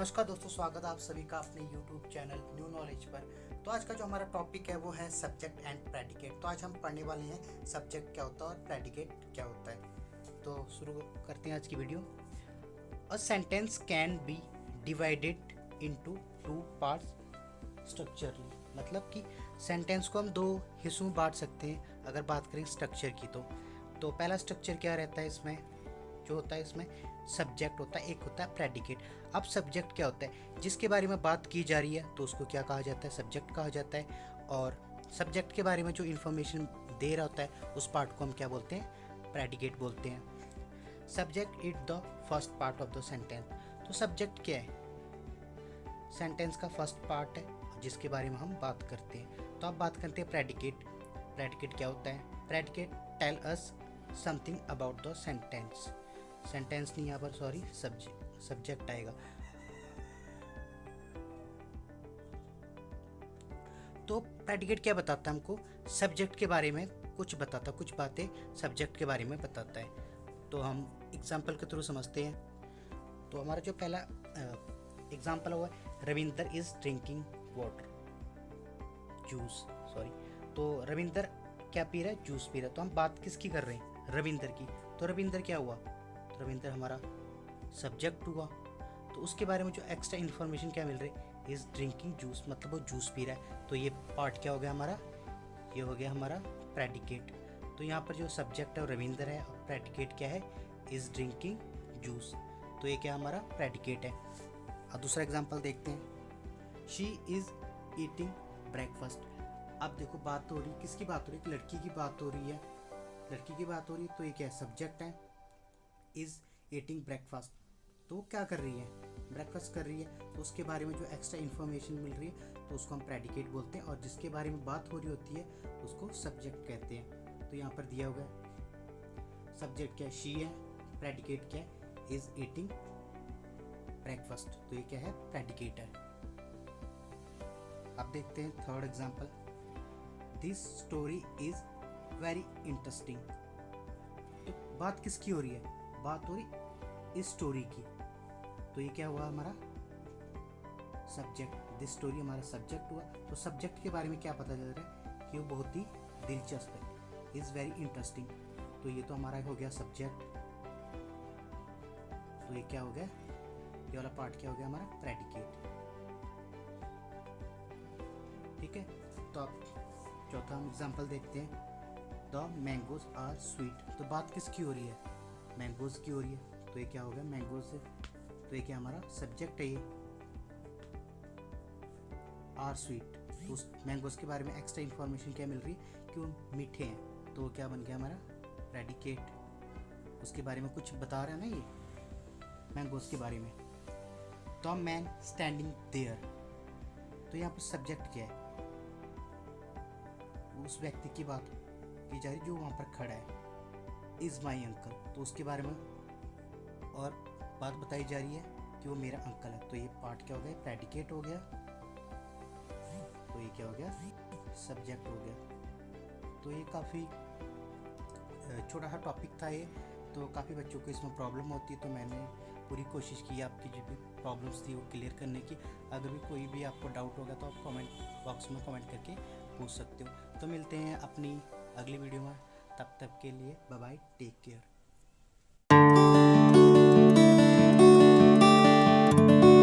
नमस्कार दोस्तों, स्वागत है आप सभी का अपने YouTube चैनल न्यू नॉलेज पर। तो आज का जो हमारा टॉपिक है वो है सब्जेक्ट एंड प्रेडिकेट। तो आज हम पढ़ने वाले हैं सब्जेक्ट क्या होता है और प्रेडिकेट क्या होता है। तो शुरू करते हैं आज की video. A sentence can be divided into two parts structurally, मतलब कि सेंटेंस को हम दो हिस्सों में बांट सकते हैं अगर बात करें स्ट्रक्चर की। तो पहला स्ट्रक्चर क्या रहता है इसमें, जो होता है इसमें सब्जेक्ट होता है, एक होता है प्रेडिकेट। अब सब्जेक्ट क्या होता है, जिसके बारे में बात की जा रही है तो उसको क्या कहा जाता है, सब्जेक्ट कहा जाता है। और सब्जेक्ट के बारे में जो इन्फॉर्मेशन दे रहा होता है उस पार्ट को हम क्या बोलते हैं, प्रेडिकेट बोलते हैं। Subject is the first part of the sentence. तो सब्जेक्ट क्या है, सेंटेंस का फर्स्ट पार्ट है जिसके बारे में हम बात करते हैं। तो अब बात करते हैं प्रेडिकेट। प्रेडिकेट क्या होता है, predicate tells us something about the sentence. Sentence नहीं यहाँ पर, सॉरी, सब्जेक्ट आएगा। तो प्रेडिकेट क्या बताता है हमको, सब्जेक्ट के बारे में कुछ बताता, कुछ बातें सब्जेक्ट के बारे में बताता है। तो हम एग्जांपल के थ्रू समझते हैं। तो हमारा जो पहला एग्जांपल हुआ है, Ravinder is drinking water juice, sorry. तो रविंदर क्या पी रहा है, जूस पी रहा है। तो हम बात किसकी कर रहे हैं, रविंदर की। तो रविंदर क्या हुआ, रविंदर हमारा सब्जेक्ट हुआ। तो उसके बारे में जो एक्स्ट्रा इन्फॉर्मेशन क्या मिल रही है, इज ड्रिंकिंग जूस, मतलब वो जूस पी रहा है। तो ये पार्ट क्या हो गया हमारा, ये हो गया हमारा प्रेडिकेट। तो यहाँ पर जो सब्जेक्ट है रविंदर है और प्रेडिकेट क्या है, इज ड्रिंकिंग जूस। तो ये क्या हमारा प्रेडिकेट है। अब दूसरा एग्जाम्पल देखते हैं, शी इज ईटिंग ब्रेकफास्ट। अब देखो बात हो रही, किसकी बात हो रही है, लड़की की बात हो रही है, लड़की की बात हो रही है। तो ये क्या है, सब्जेक्ट है, इज ईटिंग ब्रेकफास्ट। तो क्या कर रही है, ब्रेकफास्ट कर रही है। तो उसके बारे में जो एक्स्ट्रा इन्फॉर्मेशन मिल रही है तो उसको हम प्रेडिकेट बोलते हैं, और जिसके बारे में बात हो रही होती है उसको सब्जेक्ट कहते हैं। तो यहाँ पर दिया होगा सब्जेक्ट क्या है, शी है, प्रेडिकेट क्या है, इज ईटिंग ब्रेकफास्ट। तो ये क्या है, प्रेडिकेट है। अब देखते हैं third example, this story is very interesting. तो बात किसकी हो रही है, बात हो रही इस स्टोरी की। तो ये क्या हुआ हमारा सब्जेक्ट, दिस स्टोरी हमारा सब्जेक्ट हुआ। तो सब्जेक्ट के बारे में क्या पता चल रहा है कि वो बहुत ही दिलचस्प है, इज वेरी इंटरेस्टिंग। तो ये तो हमारा हो गया सब्जेक्ट। तो ये क्या हो गया, ये वाला पार्ट क्या हो गया हमारा, प्रेडिकेट। ठीक है। तो अब चौथा हम एग्जाम्पल देखते हैं, द मैंगोज आर स्वीट। तो बात किसकी हो रही है, मैंगोज की हो रही है। तो ये क्या हो गया, मैंगोज से। तो ये क्या हमारा सब्जेक्ट है, ये आर स्वीट। तो उस मैंगोज के बारे में एक्स्ट्रा इन्फॉर्मेशन क्या मिल रही है कि वो मीठे हैं। तो वो क्या बन गया हमारा प्रेडिकेट, उसके बारे में कुछ बता रहा है ना ये मैंगोज के बारे में। The man standing there. तो यहाँ पर सब्जेक्ट क्या है, उस व्यक्ति की बात की जा रही जो वहाँ पर खड़ा है, इज माई अंकल। तो उसके बारे में और बात बताई जा रही है कि वो मेरा अंकल है। तो ये पार्ट क्या हो गया, प्रेडिकेट हो गया। तो ये क्या हो गया, सब्जेक्ट हो गया। तो ये काफ़ी छोटा सा टॉपिक था ये। तो काफ़ी बच्चों को इसमें प्रॉब्लम होती है, तो मैंने पूरी कोशिश की आपकी जो भी प्रॉब्लम्स थी वो क्लियर करने की। अगर भी कोई भी आपको डाउट होगा तो आप कमेंट बॉक्स में कमेंट करके पूछ सकते हो। तो मिलते हैं अपनी अगली वीडियो में, तब तक के लिए बाय बाय, टेक केयर।